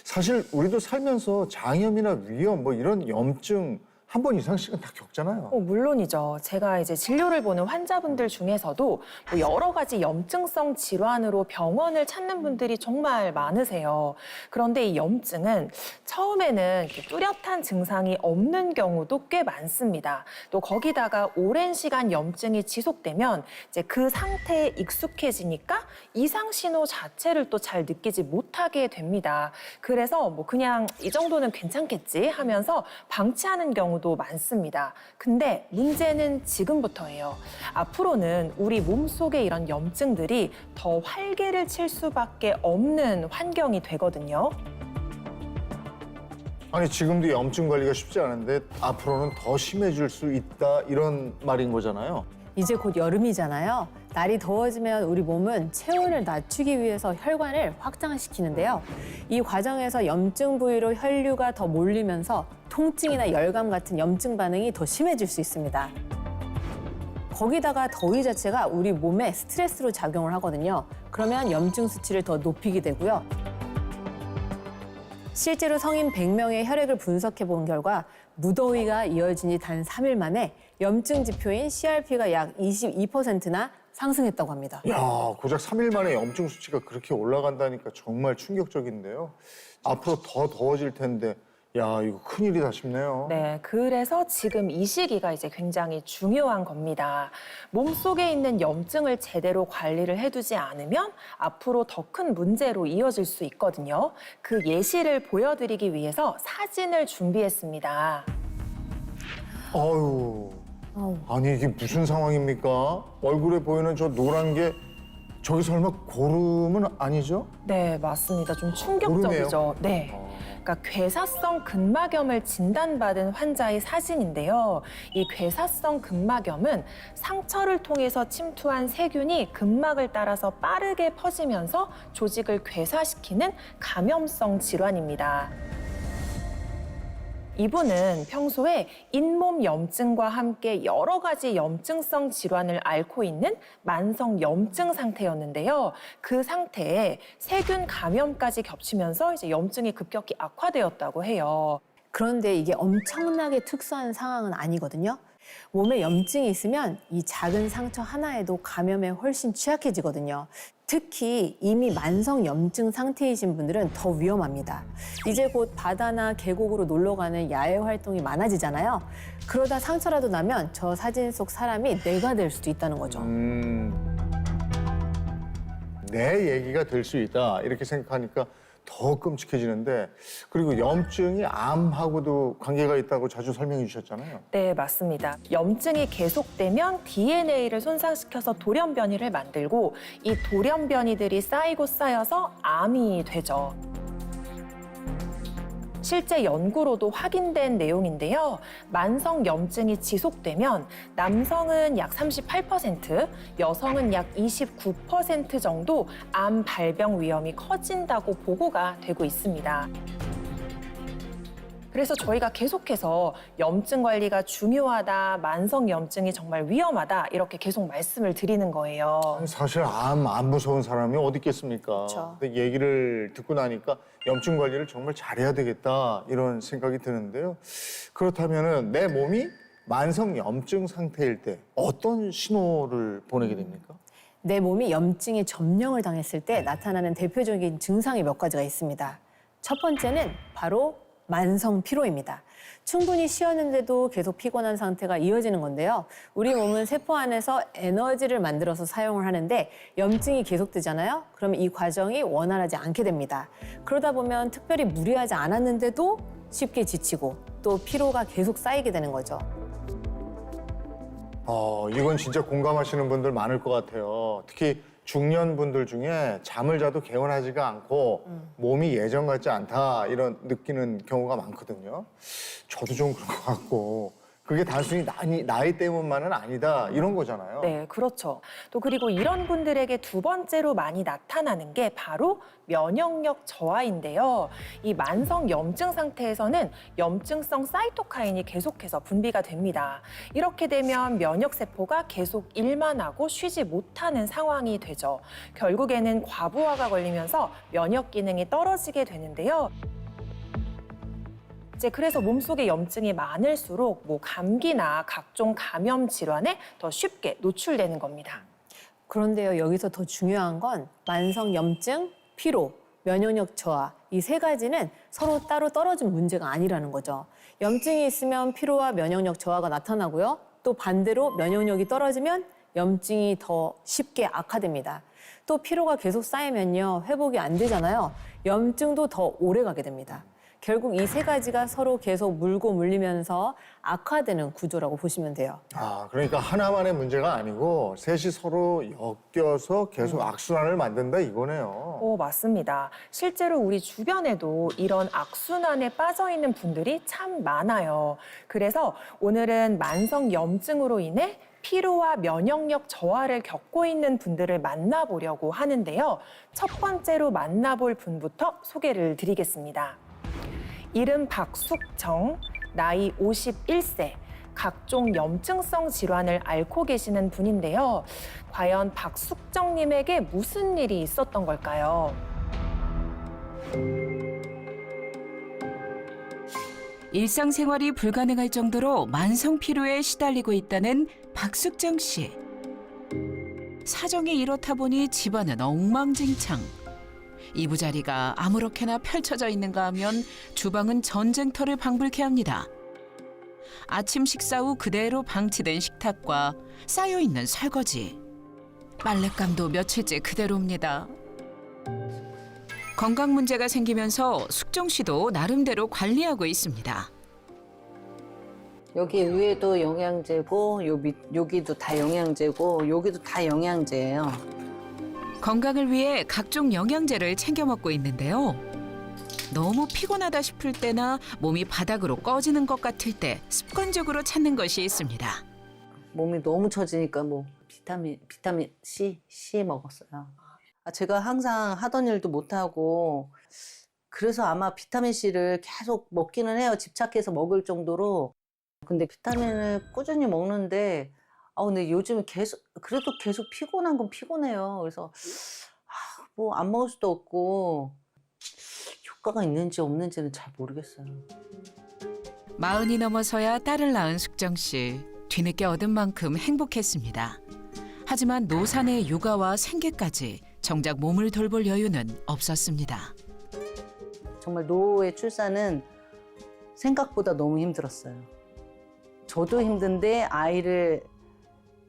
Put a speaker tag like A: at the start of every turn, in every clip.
A: 사실 우리도 살면서 장염이나 위염 뭐 이런 염증 한 번 이상씩은 다 겪잖아요.
B: 물론이죠. 제가 이제 진료를 보는 환자분들 중에서도 뭐 여러 가지 염증성 질환으로 병원을 찾는 분들이 정말 많으세요. 그런데 이 염증은 처음에는 이렇게 뚜렷한 증상이 없는 경우도 꽤 많습니다. 또 거기다가 오랜 시간 염증이 지속되면 이제 그 상태에 익숙해지니까 이상 신호 자체를 또 잘 느끼지 못하게 됩니다. 그래서 뭐 그냥 이 정도는 괜찮겠지 하면서 방치하는 경우도 많습니다. 근데 문제는 지금부터예요. 앞으로는 우리 몸속에 이런 염증들이 더 활개를 칠 수밖에 없는 환경이 되거든요.
A: 아니 지금도 염증 관리가 쉽지 않은데 앞으로는 더 심해질 수 있다 이런 말인 거잖아요.
C: 이제 곧 여름이잖아요. 날이 더워지면 우리 몸은 체온을 낮추기 위해서 혈관을 확장시키는데요. 이 과정에서 염증 부위로 혈류가 더 몰리면서 통증이나 열감 같은 염증 반응이 더 심해질 수 있습니다. 거기다가 더위 자체가 우리 몸에 스트레스로 작용을 하거든요. 그러면 염증 수치를 더 높이게 되고요. 실제로 성인 100명의 혈액을 분석해 본 결과 무더위가 이어진 지 단 3일 만에 염증 지표인 CRP가 약 22%나 상승했다고 합니다.
A: 야, 고작 3일 만에 염증 수치가 그렇게 올라간다니까 정말 충격적인데요. 앞으로 더 더워질 텐데 야, 이거 큰일이다 싶네요.
B: 네, 그래서 지금 이 시기가 이제 굉장히 중요한 겁니다. 몸속에 있는 염증을 제대로 관리를 해두지 않으면 앞으로 더 큰 문제로 이어질 수 있거든요. 그 예시를 보여드리기 위해서 사진을 준비했습니다.
A: 아유, 아니 이게 무슨 상황입니까? 얼굴에 보이는 저 노란 게 저기 설마 고름은 아니죠?
B: 네, 맞습니다. 좀 충격적이죠. 네. 그러니까 괴사성 근막염을 진단받은 환자의 사진인데요. 이 괴사성 근막염은 상처를 통해서 침투한 세균이 근막을 따라서 빠르게 퍼지면서 조직을 괴사시키는 감염성 질환입니다. 이분은 평소에 잇몸 염증과 함께 여러 가지 염증성 질환을 앓고 있는 만성 염증 상태였는데요. 그 상태에 세균 감염까지 겹치면서 이제 염증이 급격히 악화되었다고 해요.
C: 그런데 이게 엄청나게 특수한 상황은 아니거든요. 몸에 염증이 있으면 이 작은 상처 하나에도 감염에 훨씬 취약해지거든요. 특히 이미 만성 염증 상태이신 분들은 더 위험합니다. 이제 곧 바다나 계곡으로 놀러 가는 야외 활동이 많아지잖아요. 그러다 상처라도 나면 저 사진 속 사람이 뇌가 될 수도 있다는 거죠.
A: 내 얘기가 될 수 있다 이렇게 생각하니까 더 끔찍해지는데 그리고 염증이 암하고도 관계가 있다고 자주 설명해 주셨잖아요.
B: 네, 맞습니다. 염증이 계속되면 DNA를 손상시켜서 돌연변이를 만들고 이 돌연변이들이 쌓이고 쌓여서 암이 되죠. 실제 연구로도 확인된 내용인데요. 만성 염증이 지속되면 남성은 약 38%, 여성은 약 29% 정도 암 발병 위험이 커진다고 보고가 되고 있습니다. 그래서 저희가 계속해서 염증 관리가 중요하다, 만성 염증이 정말 위험하다 이렇게 계속 말씀을 드리는 거예요.
A: 사실 암 안 무서운 사람이 어디 있겠습니까?
C: 그쵸.
A: 근데 얘기를 듣고 나니까 염증 관리를 정말 잘해야 되겠다 이런 생각이 드는데요. 그렇다면은 내 몸이 만성 염증 상태일 때 어떤 신호를 보내게 됩니까?
C: 내 몸이 염증에 점령을 당했을 때 나타나는 대표적인 증상이 몇 가지가 있습니다. 첫 번째는 바로 만성 피로입니다. 충분히 쉬었는데도 계속 피곤한 상태가 이어지는 건데요. 우리 몸은 세포 안에서 에너지를 만들어서 사용을 하는데 염증이 계속되잖아요. 그럼 이 과정이 원활하지 않게 됩니다. 그러다 보면 특별히 무리하지 않았는데도 쉽게 지치고 또 피로가 계속 쌓이게 되는 거죠.
A: 이건 진짜 공감하시는 분들 많을 것 같아요. 특히 중년 분들 중에 잠을 자도 개운하지가 않고 몸이 예전 같지 않다 이런 느끼는 경우가 많거든요. 저도 좀 그런 것 같고 그게 단순히 나이 때문만은 아니다 이런 거잖아요.
B: 네, 그렇죠. 또 그리고 이런 분들에게 두 번째로 많이 나타나는 게 바로 면역력 저하인데요. 이 만성 염증 상태에서는 염증성 사이토카인이 계속해서 분비가 됩니다. 이렇게 되면 면역 세포가 계속 일만 하고 쉬지 못하는 상황이 되죠. 결국에는 과부하가 걸리면서 면역 기능이 떨어지게 되는데요. 이제 그래서 몸속에 염증이 많을수록 감기나 각종 감염 질환에 더 쉽게 노출되는 겁니다.
C: 그런데요, 여기서 더 중요한 건 만성 염증, 피로, 면역력 저하 이 세 가지는 서로 따로 떨어진 문제가 아니라는 거죠. 염증이 있으면 피로와 면역력 저하가 나타나고요. 또 반대로 면역력이 떨어지면 염증이 더 쉽게 악화됩니다. 또 피로가 계속 쌓이면요, 회복이 안 되잖아요. 염증도 더 오래 가게 됩니다. 결국 이 세 가지가 서로 계속 물고 물리면서 악화되는 구조라고 보시면 돼요.
A: 아, 그러니까 하나만의 문제가 아니고 셋이 서로 엮여서 계속 악순환을 만든다 이거네요.
B: 맞습니다. 실제로 우리 주변에도 이런 악순환에 빠져 있는 분들이 참 많아요. 그래서 오늘은 만성 염증으로 인해 피로와 면역력 저하를 겪고 있는 분들을 만나보려고 하는데요. 첫 번째로 만나볼 분부터 소개를 드리겠습니다. 이름 박숙정, 나이 51세, 각종 염증성 질환을 앓고 계시는 분인데요. 과연 박숙정님에게 무슨 일이 있었던 걸까요?
D: 일상생활이 불가능할 정도로 만성 피로에 시달리고 있다는 박숙정 씨. 사정이 이렇다 보니 집안은 엉망진창. 이부자리가 아무렇게나 펼쳐져 있는가 하면 주방은 전쟁터를 방불케 합니다. 아침 식사 후 그대로 방치된 식탁과 쌓여있는 설거지. 빨랫감도 며칠째 그대로입니다. 건강 문제가 생기면서 숙정 씨도 나름대로 관리하고 있습니다.
E: 여기 위에도 영양제고 여기도 다 영양제고 여기도 다 영양제예요.
D: 건강을 위해 각종 영양제를 챙겨 먹고 있는데요. 너무 피곤하다 싶을 때나 몸이 바닥으로 꺼지는 것 같을 때 습관적으로 찾는 것이 있습니다.
E: 몸이 너무 처지니까 비타민 C 먹었어요. 제가 항상 하던 일도 못하고 그래서 아마 비타민 C를 계속 먹기는 해요. 집착해서 먹을 정도로. 근데 비타민을 꾸준히 먹는데 근데 요즘 그래도 계속 피곤한 건 피곤해요. 그래서 안 먹을 수도 없고 효과가 있는지 없는지는 잘 모르겠어요.
D: 40이 넘어서야 딸을 낳은 숙정 씨. 뒤늦게 얻은 만큼 행복했습니다. 하지만 노산의 육아와 생계까지 정작 몸을 돌볼 여유는 없었습니다.
E: 정말 노후의 출산은 생각보다 너무 힘들었어요. 저도 힘든데 아이를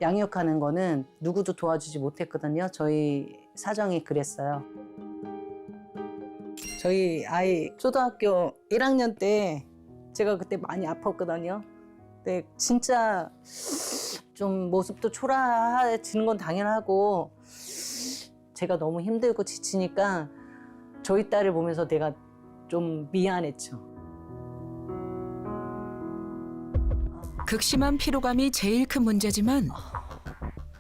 E: 양육하는 거는 누구도 도와주지 못했거든요. 저희 사정이 그랬어요. 저희 아이 초등학교 1학년 때 제가 그때 많이 아팠거든요. 근데 진짜 좀 모습도 초라해지는 건 당연하고 제가 너무 힘들고 지치니까 저희 딸을 보면서 내가 좀 미안했죠.
D: 극심한 피로감이 제일 큰 문제지만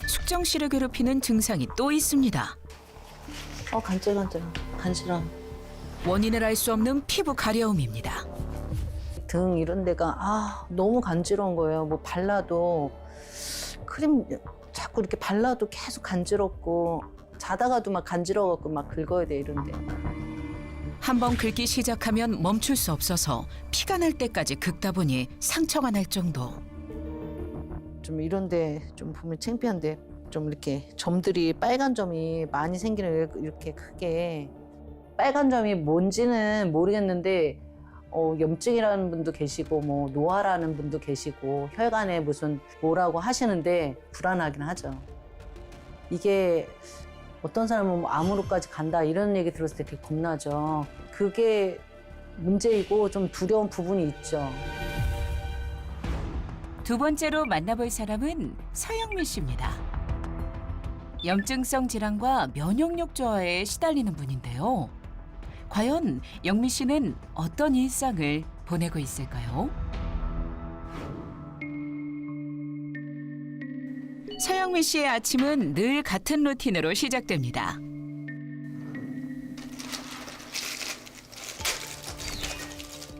D: 숙정 씨를 괴롭히는 증상이 또 있습니다.
E: 간질함.
D: 원인을 알 수 없는 피부 가려움입니다.
E: 등 이런 데가 너무 간지러운 거예요. 뭐 발라도 크림 자꾸 이렇게 발라도 계속 간지럽고 자다가도 막 간지러워갖고 막 긁어야 돼 이런데.
D: 한번 긁기 시작하면 멈출 수 없어서 피가 날 때까지 긁다 보니 상처가 날 정도.
E: 좀 이런데 좀 보면 창피한데 좀 이렇게 점들이 빨간 점이 많이 생기는 이렇게 크게 빨간 점이 뭔지는 모르겠는데 염증이라는 분도 계시고 뭐 노화라는 분도 계시고 혈관에 무슨 뭐라고 하시는데 불안하긴 하죠. 이게 어떤 사람은 뭐 암으로까지 간다 이런 얘기 들었을 때 되게 겁나죠. 그게 문제이고 좀 두려운 부분이 있죠.
D: 두 번째로 만나볼 사람은 서영미 씨입니다. 염증성 질환과 면역력 저하에 시달리는 분인데요. 과연 영미 씨는 어떤 일상을 보내고 있을까요? 신영미 씨의 아침은 늘 같은 루틴으로 시작됩니다.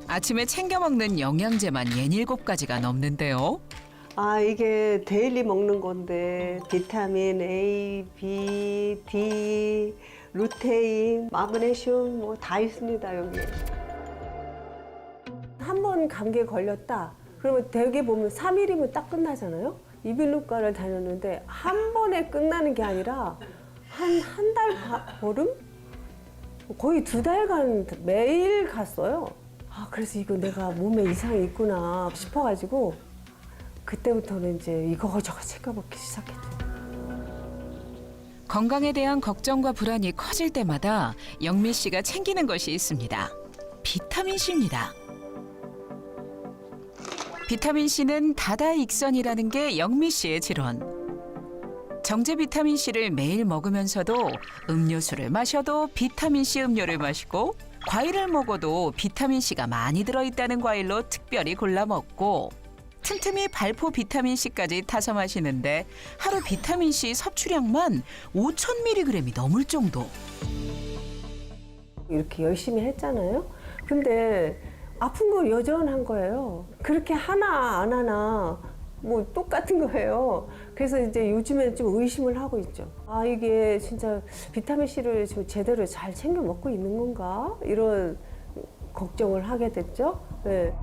D: 아침에 챙겨 먹는 영양제만 67가지가 넘는데요.
F: 아, 이게 데일리 먹는 건데 비타민 A, B, D, 루테인, 마그네슘 뭐 다 있습니다, 여기. 한 번 감기에 걸렸다. 그러면 대개 보면 3일이면 딱 끝나잖아요. 이비인후과를 다녔는데 한 번에 끝나는 게 아니라 한 달 보름? 거의 2달간 매일 갔어요. 아, 그래서 이거 내가 몸에 이상이 있구나 싶어가지고 그때부터는 이제 이거저거 챙겨먹기 시작했죠.
D: 건강에 대한 걱정과 불안이 커질 때마다 영미 씨가 챙기는 것이 있습니다. 비타민C입니다. 비타민C는 다다익선이라는 게 영미 씨의 질원. 정제 비타민C를 매일 먹으면서도 음료수를 마셔도 비타민C 음료를 마시고 과일을 먹어도 비타민C가 많이 들어있다는 과일로 특별히 골라 먹고 틈틈이 발포 비타민C까지 타서 마시는데 하루 비타민C 섭취량만 5,000mg이 넘을 정도.
F: 이렇게 열심히 했잖아요. 근데 아픈 거 여전한 거예요. 그렇게 하나 안 하나 뭐 똑같은 거예요. 그래서 이제 요즘에 좀 의심을 하고 있죠. 아, 이게 진짜 비타민C를 지금 제대로 잘 챙겨 먹고 있는 건가? 이런 걱정을 하게 됐죠. 네.